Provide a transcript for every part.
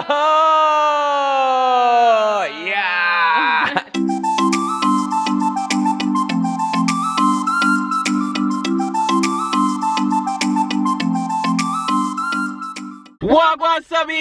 Yeah. Wagwan Subbies!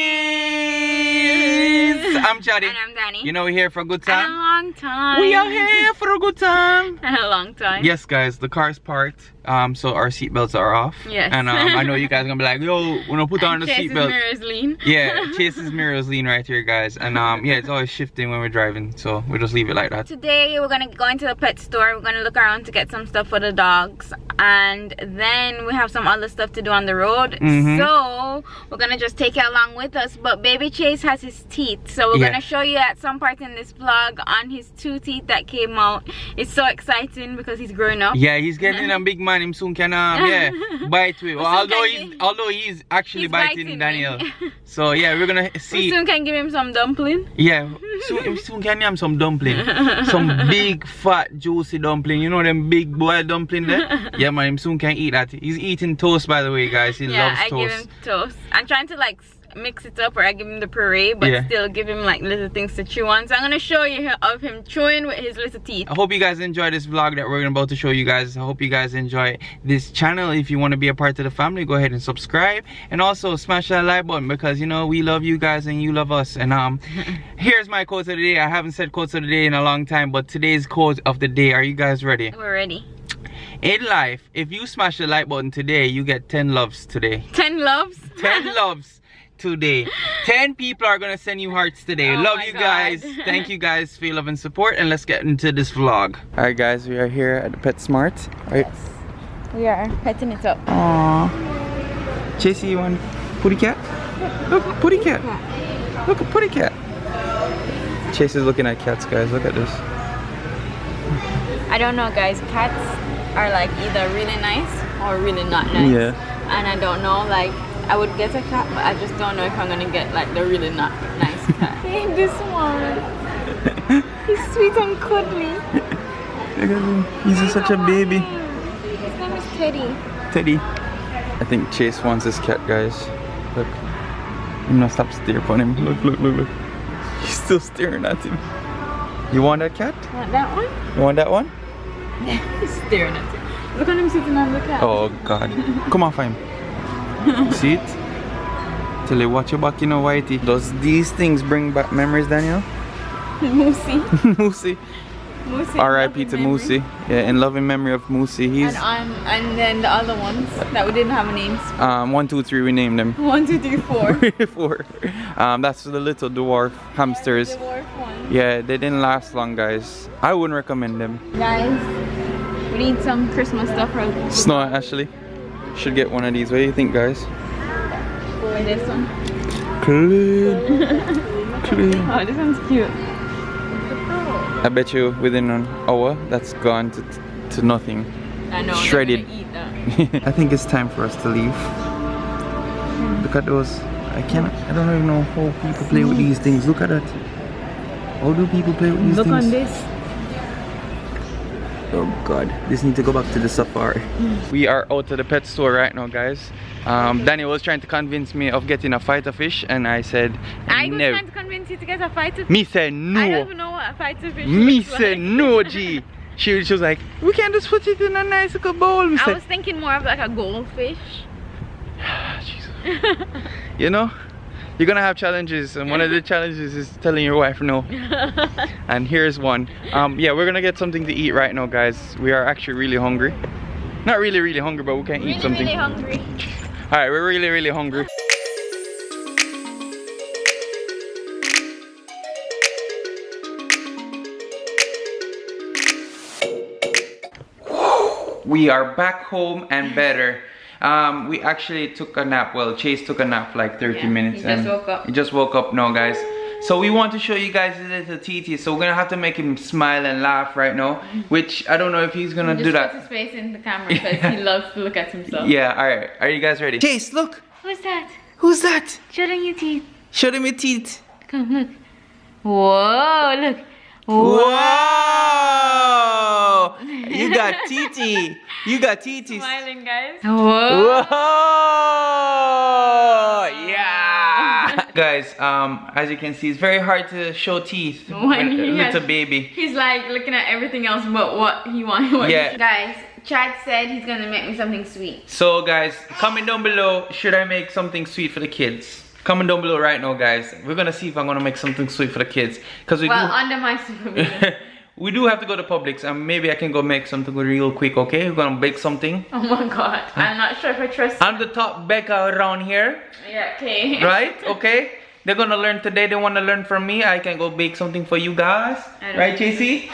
I'm Chaddy. And I'm Danny. You know we're here for a good time. And a long time. We are here for a good time. And a long time. Yes, guys, the car's parked. So our seatbelts are off. Yes. And I know you guys are gonna be like, yo, we're gonna put on the seatbelt. Chase's mirrors lean. Yeah, Chase's mirrors lean right here, guys. And yeah, it's always shifting when we're driving, so we'll just leave it like that. Today we're gonna go into the pet store. We're gonna look around to get some stuff for the dogs, and then we have some other stuff to do on the road. So we're gonna just take it along with us. But baby Chase has his teeth, so we're gonna show you at some part in this vlog on his 2 teeth that came out. It's so exciting because he's growing up. Yeah, he's getting a big man. Him soon can bite with. Well, although he's actually biting Daniel. So yeah, we're gonna see. We soon can give him some dumpling. Yeah, soon can have some dumpling. Some big fat juicy dumpling. You know them big boy dumpling there? Yeah man, him soon can eat that. He's eating toast, by the way, guys. He loves toast. Yeah, I give him toast. I'm trying to like mix it up, or I give him the puree, but still give him like little things to chew on. So I'm gonna show you of him chewing with his little teeth. I hope you guys enjoy this vlog that we're about to show you guys. I hope you guys enjoy this channel. If you want to be a part of the family, go ahead and subscribe, and also smash that like button, because you know we love you guys and you love us. And here's my quote of the day. I haven't said quotes of the day in a long time, but today's quote of the day, are you guys ready? We're ready. In life, if you smash the like button today, you get 10 loves today. 10 loves? 10 loves today. 10 people are gonna send you hearts today. Love you guys. Thank you guys for your love and support, and let's get into this vlog. Alright guys, we are here at the PetSmart. Right? Yes. We are petting it up. Aww. Chasey, you want Putty Cat? Look, Putty Cat. Look at Putty Cat. Chase is looking at cats, guys. Look at this. I don't know, guys. Cats are like either really nice or really not nice. Yeah. And I don't know, like, I would get a cat, but I just don't know if I'm gonna get like the really not nice cat. Hey, this one. He's sweet and cuddly. Look at him. He's such a baby. His name is Teddy. Teddy. I think Chase wants his cat, guys. Look. I'm gonna stop staring at him. Look, look, look, look. He's still staring at him. You want that cat? Want that one? You want that one? He's staring at him. Look at him sitting on the cat. Oh God. Come on, fine. See it? Till you watch your back, you know, Whitey. Does these things bring back memories, Daniel? Moosey. Moosey. Moosey. R.I.P. to Moosey. Yeah, in loving memory of Moosey. He's and then the other ones that we didn't have names. 1, 2, 3. We named them. 1, 2, 3, 4. 4. That's the little dwarf hamsters. Yeah, the dwarf ones. Yeah, they didn't last long, guys. I wouldn't recommend them. Guys, we need some Christmas stuff for Snow, Ashley. Should get one of these. What do you think, guys? Or this one. Clean. Clean. Oh, this one's cute. I bet you within an hour that's gone to nothing. I know. Shredded. Eat that. I think it's time for us to leave. Look at those. I don't even know how people play with these things. Look at that. How do people play with these things? Look on this. Oh God, this needs to go back to the safari. We are out of the pet store right now, guys. Daniel was trying to convince me of getting a fighter fish, and I said I was no. trying to convince you to get a fighter fish. Me said no. I don't even know what a fighter fish Me looks said like. no, G. She was like, we can't just put it in a nice little bowl. Me I said, was thinking more of like a goldfish. Jesus. You know, you're gonna have challenges, and one of the challenges is telling your wife no. And here's one. Yeah, we're gonna get something to eat right now, guys. We are actually really hungry. Not really, really hungry, but we can eat something. Really hungry. All right, we're really, really hungry. We are back home and better. We actually took a nap. Well, Chase took a nap for like 30 minutes. He just woke up. He just woke up now, guys. So we want to show you guys a little TT. So we're gonna have to make him smile and laugh right now, which I don't know if he's gonna do that. Just put his face in the camera because he loves to look at himself. Yeah, alright. Are you guys ready? Chase, look! Who's that? Who's that? Show them your teeth. Show them your teeth. Come, look. Whoa, look. Whoa! You got TT. You got TT. Smiling, guys. Whoa. Whoa! Yeah! Guys, as you can see, it's very hard to show teeth when it's a baby. He's like looking at everything else but what he wants. Yeah. Guys, Chad said he's gonna make me something sweet. So guys, comment down below, should I make something sweet for the kids? Comment down below right now, guys. We're gonna see if I'm gonna make something sweet for the kids. Cause under my supervision. We do have to go to Publix, and maybe I can go make something real quick, okay? We're gonna bake something. Oh my god, I'm not sure if I trust I'm the top baker around here. Yeah, okay. Right? Okay? They're gonna learn today, they wanna learn from me. I can go bake something for you guys. Right, JC?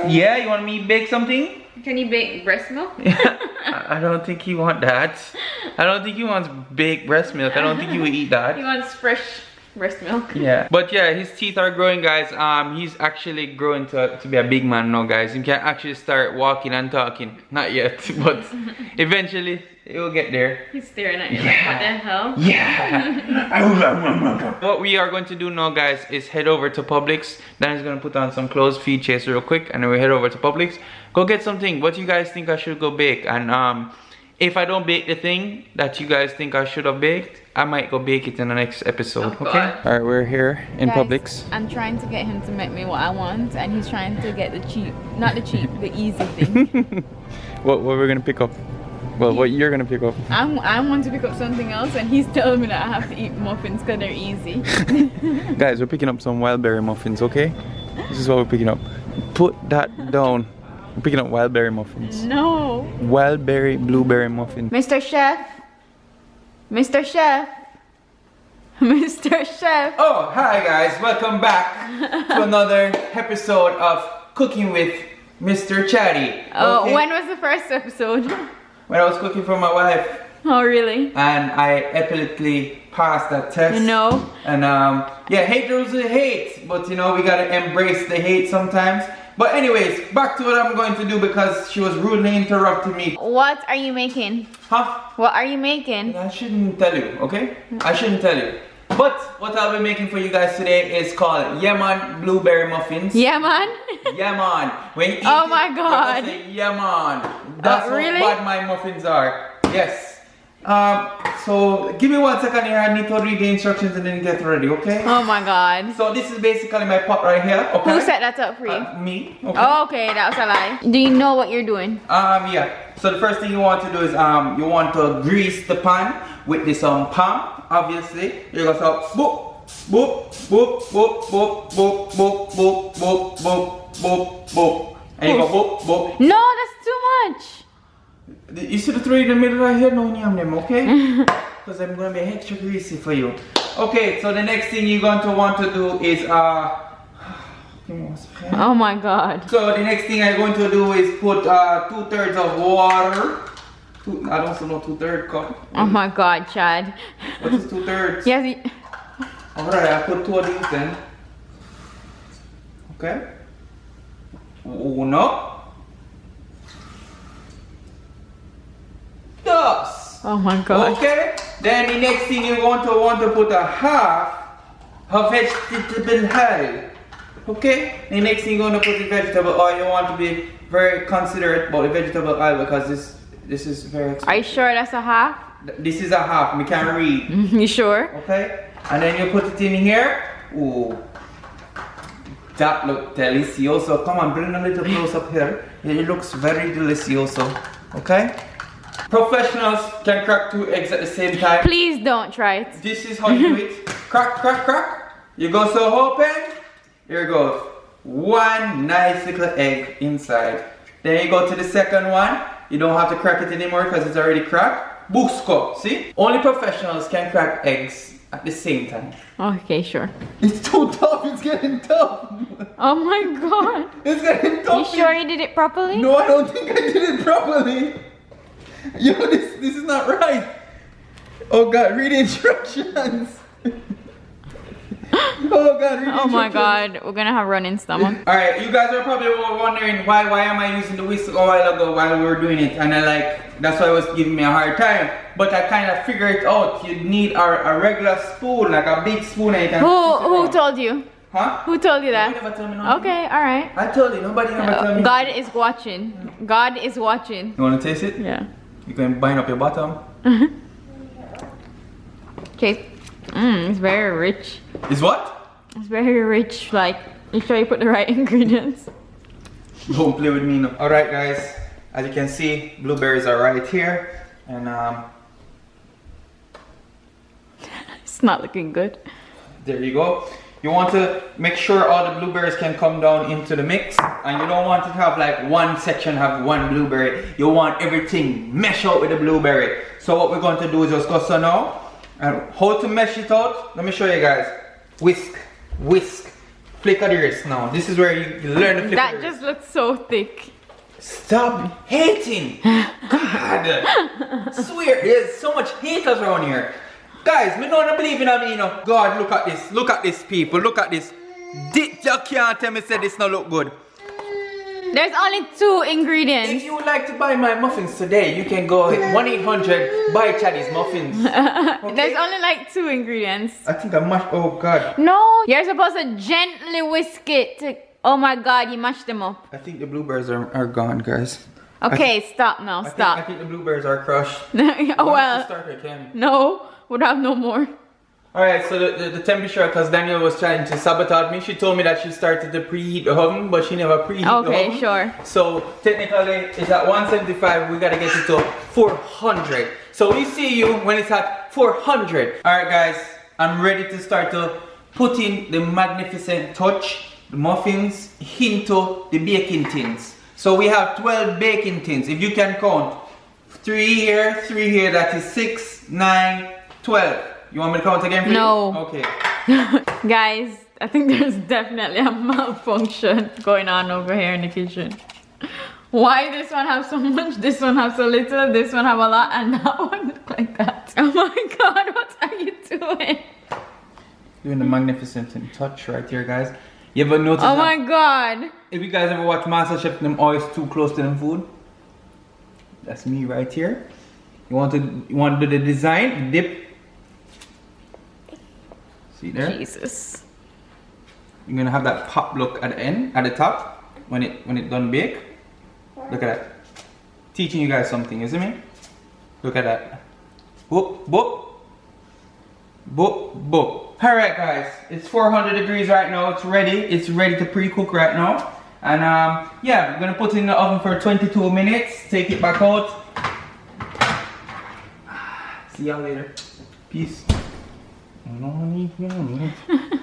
Yeah, you want me to bake something? Can you bake breast milk? I don't think he wants that. I don't think he wants baked breast milk. I don't think he will eat that. He wants fresh breast milk. Yeah, but yeah, his teeth are growing, guys. He's actually growing to be a big man now, guys. He can actually start walking and talking. Not yet, but eventually he will get there. He's staring at you like, what the hell? Yeah. What we are going to do now, guys, is head over to Publix. Then he's gonna put on some clothes, feed Chase real quick, and then we head over to Publix. Go get something. What you guys think I should go bake? And if I don't bake the thing that you guys think I should have baked, I might go bake it in the next episode, okay? Alright, we're here in Publix. I'm trying to get him to make me what I want, and he's trying to get the cheap, not the cheap, the easy thing. What we're gonna pick up? Well, what you're gonna pick up? I want to pick up something else, and he's telling me that I have to eat muffins because they're easy. Guys, we're picking up some wild berry muffins, okay? This is what we're picking up. Put that down. We're picking up wild berry muffins. No. Wild berry, blueberry muffin. Mr. Chef. Mr. Chef. Mr. Chef. Oh, hi guys. Welcome back to another episode of Cooking with Mr. Chaddy. Oh, okay? when was the first episode? When I was cooking for my wife. Oh, really? And I epically passed that test. You know? And yeah, haters will hate, but you know, we gotta embrace the hate sometimes. But anyways, back to what I'm going to do because she was rudely interrupting me. What are you making? Huh? What are you making? I shouldn't tell you, okay? I shouldn't tell you. But what I'll be making for you guys today is called Yemen blueberry muffins. Yeah, man. Yemen. When you eat Oh my God. You say Yemen. That's really? how bad my muffins are. Yes. So give me 1 second here. I need to read the instructions and then get ready, okay? Oh my god. So this is basically my pot right here, okay? Who set that up for you? Me. Okay. Oh, okay, that was a lie. Do you know what you're doing? Yeah. So the first thing you want to do is you want to grease the pan with this palm, obviously. You're gonna start boop, boop, boop, boop, boop, boop, boop, boop, boop, boop, boop, boop. And you go boop, boop. No, that's too much. You see the three in the middle right here? No yam them, okay? Because I'm gonna be extra greasy for you. Okay, so the next thing you're going to want to do is Oh my god. So the next thing I'm going to do is put 2/3 of water. I don't know 2/3 cup. Oh my god, Chad. What is 2/3? Yes. Alright, I put 2 of these then. Okay. Uno. Dos. Oh my god. Okay. Then the next thing you want to put a half of vegetable oil. Okay. The next thing you're going to put the vegetable oil. You want to be very considerate about the vegetable oil because this is very expensive. Are you sure that's a half? This is a half. We can't read. You sure? Okay. And then you put it in here. Ooh. That looks delicioso. Come on, bring a little close up here. It looks very delicioso. Okay? Professionals can crack 2 eggs at the same time. Please don't try it. This is how you do it. Crack, crack, crack. You go so open. Here goes. 1 nice little egg inside. Then you go to the second one. You don't have to crack it anymore because it's already cracked. Busco. See? Only professionals can crack eggs at the same time. Okay, sure. It's too tough. It's getting tough. Oh my god. It's getting tough. You sure you did it properly? No, I don't think I did it properly. Yo, this is not right. Oh God, read the instructions. Oh God, read the Oh my instructions. god, we're gonna have running stomach. Alright, you guys are probably wondering why am I using the whisk a while ago while we were doing it, and that's why it was giving me a hard time. But I kind of figured it out. You need a regular spoon, like a big spoon, and you can Who told you? Huh? Who told you that? Nobody never tell me nothing. Okay, alright. I told you, nobody never tell me. God is watching. God is watching. You wanna taste it? Yeah. You can bind up your bottom. Chase. It's very rich. Is what? It's very rich. Like, you sure you put the right ingredients? Don't play with me now. Alright guys, as you can see, blueberries are right here. And it's not looking good. there you go. You want to make sure all the blueberries can come down into the mix, and you don't want to have like one section have one blueberry. You want everything mesh out with the blueberry. So what we're going to do is just go so now, and how to mesh it out, let me show you guys. Whisk, whisk, flick of the wrist now. This is where you learn the flick That of the wrist. just looks so thick. Stop hating. God, swear, there's so much haters around here. Guys, me don't believe in me, you know. God, look at this. Look at this, people. Look at this. You can't tell me say this no look good. There's only 2 ingredients. If you would like to buy my muffins today, you can go 1-800 buy Chaddy's muffins. Okay? There's only like 2 ingredients. I think I mashed. Oh God. No, you're supposed to gently whisk it. Oh my God, you mashed them up. I think the blueberries are gone, guys. Okay, stop now. Stop. I think the blueberries are crushed. Oh well. Start again. No, would have no more. Alright, so the temperature, because Daniel was trying to sabotage me. She told me that she started to preheat the oven, but she never preheated the oven. Okay, sure. So technically it's at 175, we gotta get it to 400. So we see you when it's at 400. Alright guys, I'm ready to start to put in the magnificent touch, the muffins, into the baking tins. So we have 12 baking tins, if you can count. 3 here, that is 6, 9, 12. You want me to count again for you? No. Okay. Guys, I think there's definitely a malfunction going on over here in the kitchen. Why this one have so much, this one have so little, this one have a lot, and that one look like that? Oh my God, what are you doing? Doing the magnificent touch right here, guys. You ever notice Oh my God. If you guys ever watch MasterChef, them always too close to them food. That's me right here. You want to do the design, dip. See there? Jesus. You're gonna have that pop look at the end, at the top, when it done bake. Look at that. Teaching you guys something, isn't it? Look at that. Boop, boop. Boop, boop. Alright guys, it's 400 degrees right now, it's ready. It's ready to pre-cook right now. And yeah, we're gonna put it in the oven for 22 minutes. Take it back out. See y'all later. Peace.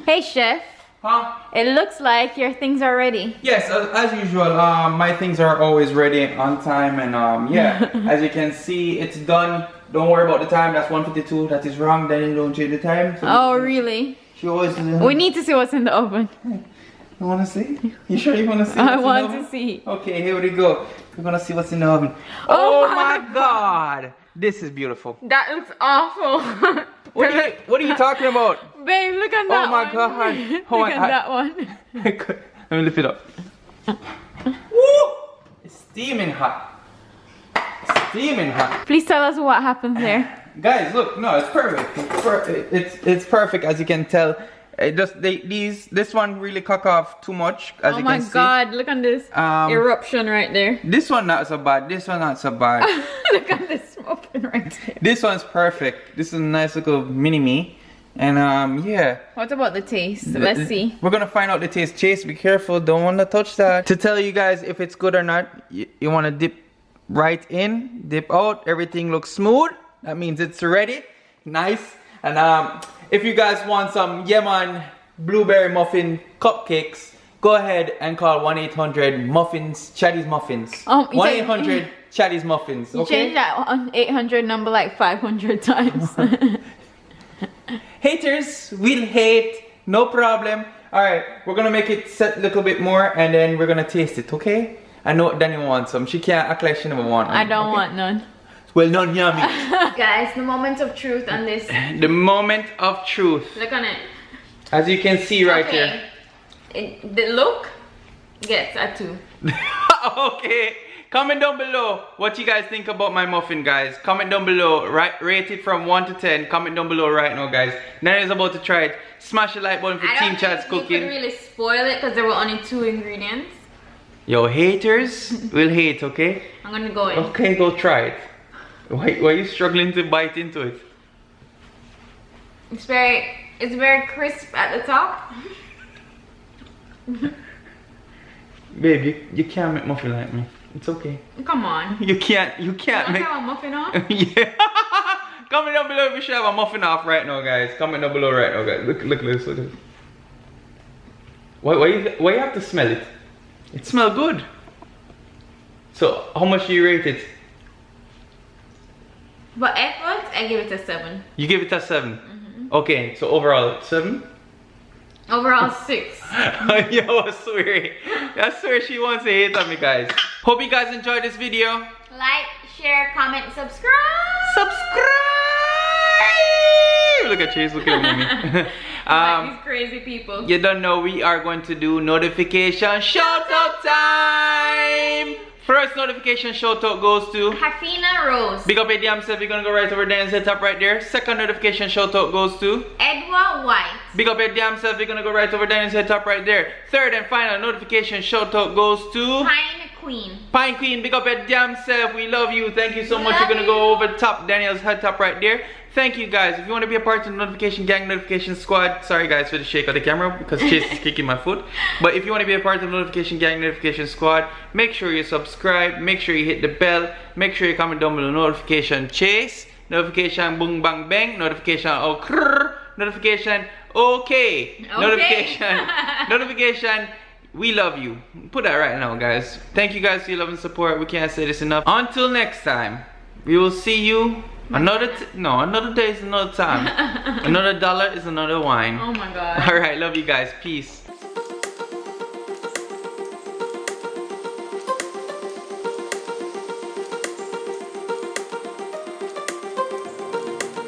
Hey chef. Huh? It looks like your things are ready. Yes, as usual, my things are always ready on time, and yeah, as you can see, it's done. Don't worry about the time, that's 1:52, that is wrong, then you don't change the time. So Oh really? she always We need to see what's in the oven. You wanna see? You sure you wanna see I what's want in the oven? to see. Okay, here we go. We're gonna see what's in the oven. Oh my God! This is beautiful. That looks awful. What are you talking about? Babe, look at that one. Oh my God. Look at that one. Let me lift it up. Woo! It's steaming hot. Steaming hot. Please tell us what happens there. Guys, look, no, it's perfect. It's perfect, as you can tell. It just this one really cook off too much, as you can see. Oh my God, look at this eruption right there. This one not so bad. This one not so bad. Look at this smoking right there. This one's perfect. This is a nice little mini me, and yeah. What about the taste? Let's see. We're gonna find out the taste. Chase, be careful. Don't want to touch that. To tell you guys if it's good or not, you want to dip right in, dip out. Everything looks smooth. That means it's ready. Nice. And if you guys want some Yemen blueberry muffin cupcakes, go ahead and call 1-800 muffins, Chaddy's muffins. 1-800 Chaddy's muffins. You Okay. change that 800 number like 500 times. Haters will hate, no problem. All right, we're gonna make it set a little bit more, and then we're gonna taste it. Okay? I know Daniel wants some. She can't act like she never want one. I don't want none. Well done, yummy. Guys, the moment of truth on this. The moment of truth. Look on it. As you can see right here. The look gets a 2. Okay. Comment down below what you guys think about my muffin, guys. Comment down below. Rate it from 1 to 10. Comment down below right now, guys. Nana is about to try it. Smash the like button for Team Chad's Cooking. You could really spoil it because there were only 2 ingredients. Yo, haters will hate, okay? I'm gonna go in. Okay, go try it. Why are you struggling to bite into it? It's very crisp at the top. Baby, you can't make muffin like me. It's okay. Come on. You can't You make. have a muffin off? Yeah. Comment down below if you should have a muffin off right now, guys. Comment down below right now, guys. Look at this. Look at this. Why you have to smell it? It smells good. So how much do you rate it? But effort, I give it a 7. You give it a 7. Okay, so overall 7. Overall 6. Yo, I swear she wants to hate on me, guys. Hope you guys enjoyed this video. Like, share, comment, subscribe. Look at Chase looking at me. Like these crazy people. You don't know, we are going to do notification shout out time. First notification shout out goes to Hafina Rose. big up your damn self. You're gonna go right over there and set up right there. Second notification shout out goes to Edward White. big up your damn self. You're gonna go right over there and set up right there. Third and final notification shout out goes to Pine Queen. Pine Queen. Big up your damn self. We love you. Thank you so much. Love You're gonna go you. over the top Daniel's head top right there. Thank you guys. If you want to be a part of the notification gang, notification squad, sorry guys for the shake of the camera because Chase is kicking my foot. But if you want to be a part of the notification gang, notification squad, make sure you subscribe, make sure you hit the bell, make sure you comment down below notification Chase, notification boom bang bang, notification oh krrr, notification okay, notification we love you. Put that right now, guys. Thank you guys for your love and support. We can't say this enough. Until next time, we will see you. Another day is another time. Another dollar is another wine. Oh my god. Alright, love you guys. Peace.